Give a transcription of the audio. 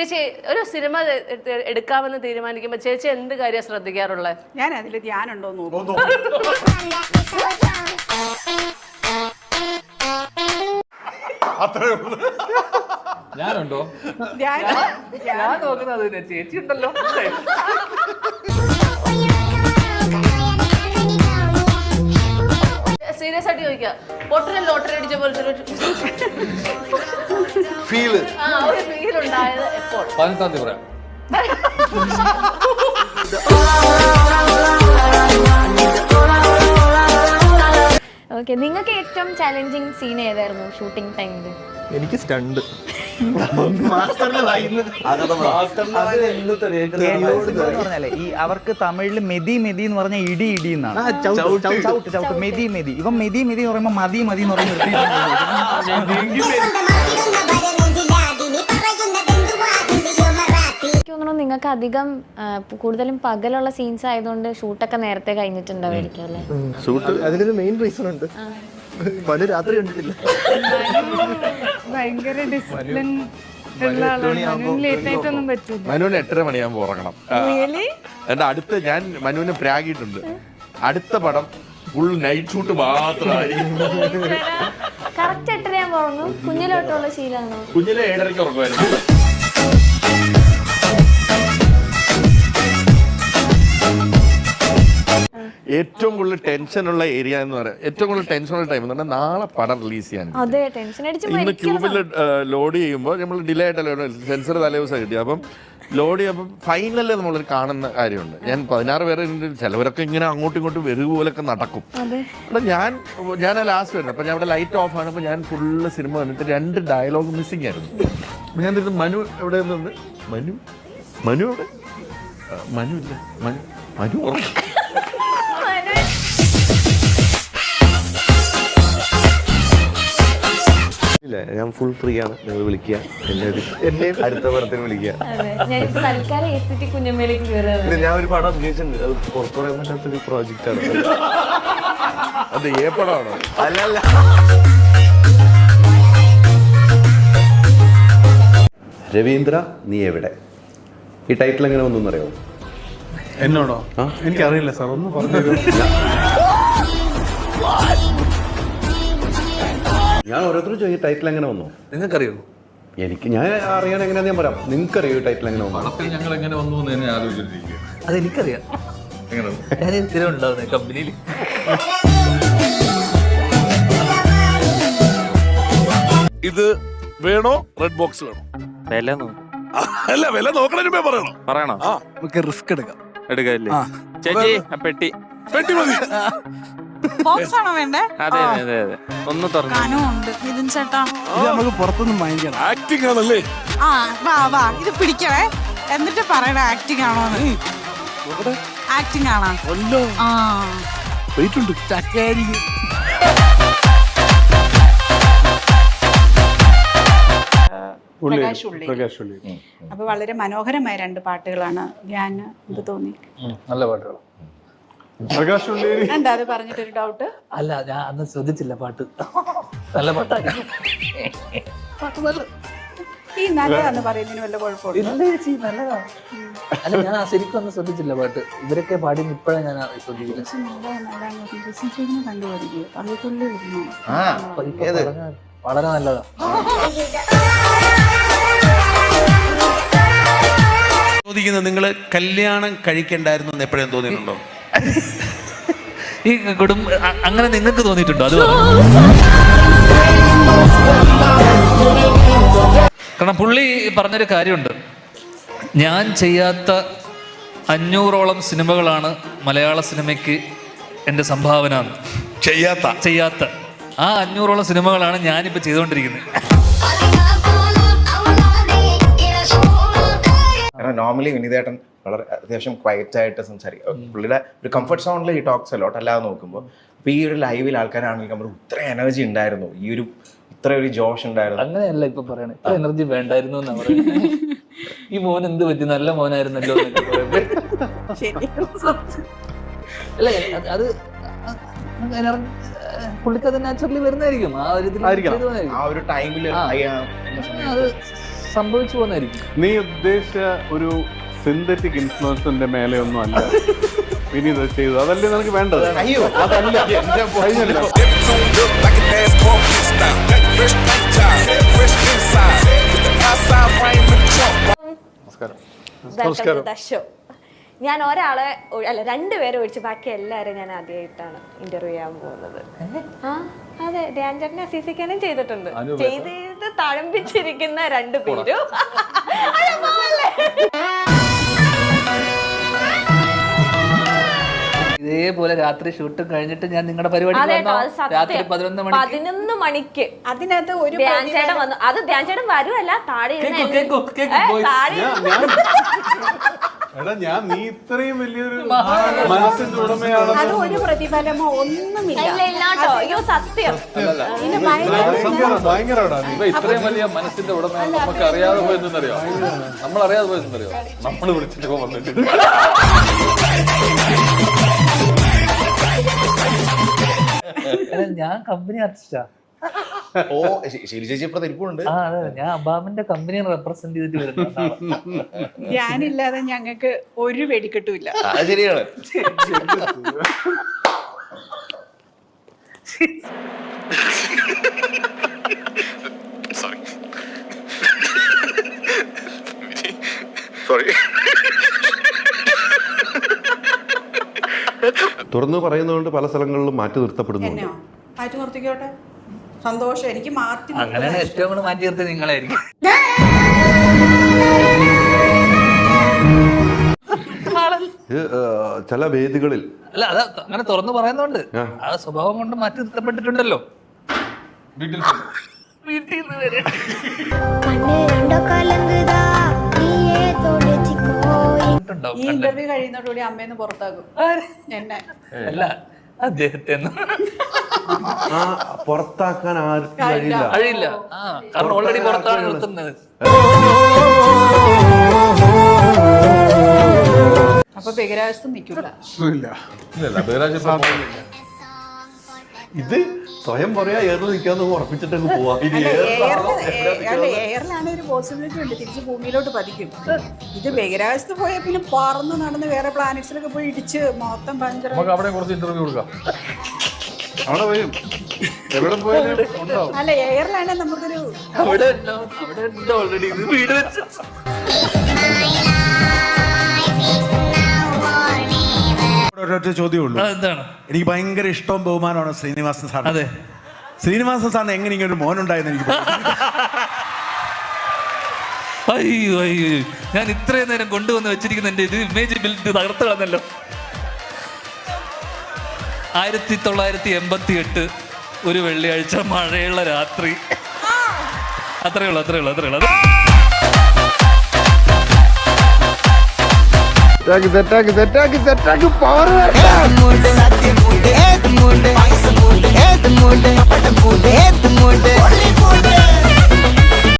ചേച്ചി ഒരു സിനിമ എടുക്കാമെന്ന് തീരുമാനിക്കുമ്പോ ചേച്ചി എന്ത് കാര്യം ശ്രദ്ധിക്കാറുള്ളത്? ഞാൻ അതിൽ ധ്യാനുണ്ടോ നോക്കും. അത്രേ ഉള്ളൂ. ഞാനുണ്ടോ? ഞാൻ നോക്കുന്നത് ചേച്ചി ഉണ്ടല്ലോ. സീരിയസ് ആയിട്ട് ചോദിക്കാം, ലോട്ടറി അടിച്ച പോലത്തെ ഒരു ഫീൽ ഉണ്ടായത് എപ്പോൾ? 18-ാം തീയതി പറയാം. ഓക്കെ, നിങ്ങൾക്ക് ഏറ്റവും ചാലഞ്ചിങ് സീൻ ഏതായിരുന്നു ഷൂട്ടിംഗ് ടൈമിൽ? എനിക്ക് സ്റ്റണ്ട് ഈ അവർക്ക് തമിഴില് മെതി മെതി എന്ന് പറഞ്ഞ ഇടി ഇടി എന്നാണ്. മെതി മെതി ഇവൻ മെതി മെതി എന്ന് പറയുമ്പോ മതി മതി എന്ന് പറയുന്നത് നിങ്ങൾക്ക് അധികം കൂടുതലും പകലുള്ള സീൻസ് ആയതുകൊണ്ട് ഷൂട്ടൊക്കെ നേരത്തെ കഴിഞ്ഞിട്ടുണ്ടാവായിരിക്കും അല്ലേ? ഷൂട്ട് അതിനൊരു മെയിൻ റീസൺ ഉണ്ട്. മനു രാത്രി കണ്ടിട്ടില്ല. ഭയങ്കര ഡിസിപ്ലിൻ ഉള്ള ആളാണ്. ലേറ്റ് നൈറ്റ് ഒന്നും പറ്റില്ല. മനുവിന് 8:30 മണിയാകുമ്പോൾ ഉറങ്ങണം. എന്റെ അടുത്ത് ഞാൻ മനുവിനെ പ്രാഗിയിട്ടുണ്ട്. അടുത്ത പടം ഫുൾ നൈറ്റ് ഷൂട്ട് മാത്രമായിരിക്കും. കറക്റ്റ് 8:30 ആകുമ്പോൾ ഉറങ്ങും. കുഞ്ഞിലോട്ടുള്ള ശീലമാണോ? കുഞ്ഞിലെ 7:30 ഉറങ്ങുമായിരുന്നു. ഏറ്റവും കൂടുതൽ ടെൻഷനുള്ള ഏരിയ എന്ന് പറയാം, ഏറ്റവും കൂടുതൽ ടെൻഷനുള്ള ടൈം എന്ന് പറഞ്ഞാൽ നാളെ പടം റിലീസ് ചെയ്യാൻ. ഇന്ന് ക്യൂബിൽ ലോഡ് ചെയ്യുമ്പോൾ നമ്മൾ ഡിലേ ആയിട്ടല്ലോ സെൻസർ തലേദിവസം കിട്ടി. അപ്പം ലോഡ് ചെയ്യുമ്പോൾ ഫൈനലിൽ നമ്മൾ കാണുന്ന കാര്യമുണ്ട്. ഞാൻ 16 പേരെ ചിലവരൊക്കെ ഇങ്ങനെ അങ്ങോട്ടും ഇങ്ങോട്ടും വരുപോലൊക്കെ നടക്കും. അപ്പം ഞാൻ ലാസ്റ്റ് വരുന്നത്. അപ്പം ഞാൻ അവിടെ ലൈറ്റ് ഓഫ് ആണ്. അപ്പം ഞാൻ ഫുള്ള് സിനിമ വന്നിട്ട് 2 ഡയലോഗ് മിസ്സിങ് ആയിരുന്നു. ഞാൻ തിരിച്ച് മനു എവിടെ നിന്നുണ്ട്, മനു എവിടെ, മനു ഇല്ല, മനു ഉറങ്ങും. ഇല്ല, ഞാൻ ഫുൾ ഫ്രീ ആണ്. നിങ്ങൾ വിളിക്കുക, എന്നെ അടുത്ത പടത്തിന് വിളിക്കുക. ഞാൻ ഒരു പടം അഭിനയിച്ചിട്ടുണ്ട്. അത് പുറത്തു പറയാൻ പറ്റാത്തൊരു പ്രോജക്റ്റ് ആണ്. അത് ഏ പടമാണോ? അല്ലല്ല. രവീന്ദ്ര നീ എവിടെ? ഈ ടൈറ്റിൽ എങ്ങനെ വന്നു അറിയാമോ? എന്നോടോ? എനിക്കറിയില്ല സാർ, ഒന്ന് പറഞ്ഞു. ഞാൻ ഓരോരുത്തരും ചോദിക്കും ടൈറ്റിൽ എങ്ങനെ വന്നു. നിങ്ങൾക്കറിയോ? ഞാൻ അറിയാൻ എങ്ങനെയാന്ന് ഞാൻ പറയാം. നിങ്ങൾക്കറിയോ ഈ ടൈറ്റിൽ എങ്ങനെ വന്നു? ഞങ്ങൾ എങ്ങനെ വന്നു എന്ന് തന്നെ ആലോചിച്ചിരിക്കുക. അതെനിക്കറിയാം. ഞാൻ സ്ഥിരം ഉണ്ടാവുന്നേ കമ്പനിയിൽ. ഇത് വേണോ റെഡ് ബോക്സ് വേണോ? വില നോക്കും. അല്ല, വില നോക്കണതിന് പറയണോ? നമുക്ക് റിസ്ക് എടുക്കാം. എടുക്കല്ലേ ചേച്ചി? പെട്ടി മതി. ബോക്സ് ആണോ വേണ്ടേ? അതെ അതെ അതെ. ഒന്ന് തുറന്നു മിഥുൻ ചേട്ടാ, ഇത് നമുക്ക് പുറത്തൊന്നും വാങ്ങിക്കണം. ആക്ടിങ് ആണല്ലേ? വാ ഇത് പിടിക്കണേ, എന്നിട്ട് പറയണ ആക്ടിങ് ആണോന്ന്. ആക്ടിങ് ആണോ? വെയിറ്റ് ഉണ്ട്. ചക്കായിരിക്കും. പ്രകാശ് ഉള്ളി. അപ്പൊ വളരെ മനോഹരമായ 2 പാട്ടുകളാണ്. ഞാൻ ഇത് തോന്നി നല്ല പാട്ടുകൾ. പ്രകാശ് ഉള്ളി എന്താ അത് പറഞ്ഞിട്ടൊരു ഡൗട്ട്? അല്ല, ഞാൻ അന്ന് ശ്രദ്ധിച്ചില്ല. പാട്ട് നല്ല പാട്ടായിരുന്നു. ഈ നല്ലതാന്ന് പറയുന്നതിന് വല്ല കുഴപ്പമില്ല. ഇല്ല ചേച്ചി, നല്ലതാ. അല്ല, ഞാൻ ശരിക്കും ഒന്നും ശ്രദ്ധിച്ചില്ല പാട്ട്. ഇവരൊക്കെ പാടി ഇപ്പോഴാണ് ഞാൻ ശ്രദ്ധിക്കുന്നത്. വളരെ നല്ലതാ. നിങ്ങൾ കല്യാണം കഴിക്കണ്ടായിരുന്നു എന്ന് എപ്പോഴും തോന്നിയിട്ടുണ്ടോ? ഈ അങ്ങനെ നിങ്ങൾക്ക് തോന്നിയിട്ടുണ്ടോ? അത് കാരണം പുള്ളി പറഞ്ഞൊരു കാര്യമുണ്ട്. ഞാൻ ചെയ്യാത്ത 500ഓളം സിനിമകളാണ് മലയാള സിനിമയ്ക്ക് എൻ്റെ സംഭാവന. ചെയ്യാത്ത ആ 500ഓളം സിനിമകളാണ് ഞാനിപ്പോൾ ചെയ്തുകൊണ്ടിരിക്കുന്നത്. നോർമലി വിനീതേട്ടൻ വളരെ അത്യാവശ്യം ക്വയറ്റ് ആയിട്ട് സംസാരിക്കും. പുള്ളിയുടെ ഒരു കംഫർട്ട് സോണിൽ ഈ ടോക്സ് അലോട്ട് അല്ലാതെ നോക്കുമ്പോൾ ഇപ്പോൾ ഈ ഒരു ലൈവിൽ ആൾക്കാരാണെങ്കിൽ നമ്മൾ ഇത്ര എനർജി ഉണ്ടായിരുന്നു, ഇത്ര ഒരു ജോഷ് ഉണ്ടായിരുന്നു. അങ്ങനെയല്ല ഇപ്പൊ പറയണേ, ഇത്ര എനർജി വേണ്ടായിരുന്നു എന്നാ പറയുന്നത്. ഈ മോൻ എന്ത് പറ്റി, നല്ല മോനായിരുന്നല്ലോ എന്നൊക്കെ അല്ലേ? അത് പുള്ളിക്ക് അത് നാച്ചുറലി വരുന്നതായിരിക്കും. ആ ഒരു ടൈമിൽ സംഭവിച്ചു പോകുന്നതായിരിക്കും. നീ ഉദ്ദേശിച്ച ഒരു സിന്തറ്റിക് ഇൻഫ്ലുവൻസിന്റെ മേലെ ഒന്നും അല്ല വിനീത് ചെയ്തു. അതല്ലേ നിനക്ക് വേണ്ടത്? അയ്യോ അതല്ല കഴിഞ്ഞല്ലോ. നമസ്കാരം. ഞാൻ ഒരാളെ അല്ല രണ്ടുപേരെ ഒഴിച്ച് ബാക്കി എല്ലാവരും ഞാൻ ആദ്യമായിട്ടാണ് ഇന്റർവ്യൂ ചെയ്യാൻ പോകുന്നത്. ആ അതെ, ധ്യാൻ ചേട്ടനെ അസീസിക്കാനും ചെയ്തിട്ടുണ്ട്. ചെയ്ത് തഴമ്പിച്ചിരിക്കുന്ന രണ്ടുപേരും. ഇതേപോലെ രാത്രി ഷൂട്ടും കഴിഞ്ഞിട്ട് ഞാൻ നിങ്ങളുടെ പരിപാടി രാത്രി 11 മണിക്ക് അതിനകത്ത് ഒരു ധ്യാൻ ചേട്ടൻ വന്നു. അത് ധ്യാൻ ചേട്ടൻ വരുമല്ല, താഴെ എടാ ഞാൻ നീ ഇത്രയും വലിയൊരു മനസ്സിന്റെ ഉടമയാണ്. അത് ഒരു പ്രതിഫലമോ ഒന്നുമില്ല. അയ്യോ സത്യം. ഭയങ്കരടാ നീ. ഇത്രയും വലിയ മനസ്സിന്റെ ഉടമ നമുക്ക് അറിയാതെ പോയെന്നറിയോ? നമ്മൾ അറിയാതെ പോയെന്നറിയോ? നമ്മൾ വിളിച്ചിട്ട് വന്നിട്ട് ഞാൻ കമ്പനി ആർട്ടിസ്റ്റാ. ഓ ശരി ചേച്ചി ഇപ്പൊ തിരിപ്പുണ്ട്. ആ അതെ, ഞാൻ അബാമിന്റെ കമ്പനിയെ റെപ്രസെന്റ് ചെയ്തിട്ട് വരുന്ന. ഞാനില്ലാതെ ഞങ്ങൾക്ക് ഒരു വെടിക്കെട്ടുമില്ല. അത് ശരിയാണ്. തുറന്നു പറയുന്നതുകൊണ്ട് പല സ്ഥലങ്ങളിലും മാറ്റി നിർത്തപ്പെടുന്നുണ്ട്. എന്നെയോ മാറ്റി നിർത്തിക്കോട്ടെ, സന്തോഷം. എനിക്ക് മാറ്റി അങ്ങനെയാണ് ഏറ്റവും കൂടുതൽ മാറ്റി നിർത്തി നിങ്ങളായിരിക്കും. ചില വേദികളിൽ അല്ല അത് അങ്ങനെ തുറന്നു പറയുന്നോണ്ട് ആ സ്വഭാവം കൊണ്ട് മാറ്റി നിർത്തപ്പെട്ടിട്ടുണ്ടല്ലോ. വീട്ടിൽ ഈ ഇന്റർവ്യൂ കഴിയുന്നതോടുകൂടി അമ്മേന്ന് പുറത്താകും എന്നെ. അല്ല അദ്ദേഹത്തെ പുറത്താക്കാൻ ആർക്കും കഴിയില്ല. കഴിയില്ല. കാരണം ഓൾറെഡി പുറത്താണ് നിർത്തുന്നത്. അപ്പൊ ബഹിരാകാശത്തും നിൽക്കില്ല. ഇത് സ്വയം പറയാ ഏറെ നിൽക്കാന്ന് ഉറപ്പിച്ചിട്ടങ്ങ് പോവാ. എയറിലാണ് ഒരു പോസിബിലിറ്റി ഉണ്ട്, തിരിച്ച് ഭൂമിയിലോട്ട് പതിക്കും. ഇത് ബഹിരാകാശത്ത് പോയാൽ പിന്നെ പറന്ന് നടന്ന് വേറെ പ്ലാനറ്റ്സിലൊക്കെ പോയി ഇടിച്ച് മൊത്തം പഞ്ചർ. നമുക്ക് അവിടെ കുറച്ച് ഇന്റർവ്യൂ കൊടുക്കാം. അവിടെ വരും. എവിടെ പോയാലും ഉണ്ടാവും. അല്ല എയറിലാണെങ്കിൽ നമുക്കൊരു അവിടെ ഓൾറെഡി വീട് വെച്ചു. ഒരൊറ്റ ചോദ്യമേ ഉള്ളൂ. എന്താണ്? എനിക്ക് ഭയങ്കര ഇഷ്ടവും ബഹുമാനമാണ് ശ്രീനിവാസൻ സാർ. അതെ, ശ്രീനിവാസൻ സാറിന് എങ്ങനെ ഇങ്ങനെ ഒരു മോനുണ്ടായെന്ന് എനിക്ക് അയ്യോ അയ്യോ, ഞാൻ ഇത്രയും നേരം കൊണ്ടുവന്ന് വെച്ചിരിക്കുന്ന എന്റെ ഇത് ഇമേജ് ബിൽഡ് തകർത്ത് കളഞ്ഞല്ലോ. 1988 ഒരു വെള്ളിയാഴ്ച മഴയുള്ള രാത്രി. അത്രേ ഉള്ളൂ. പവർ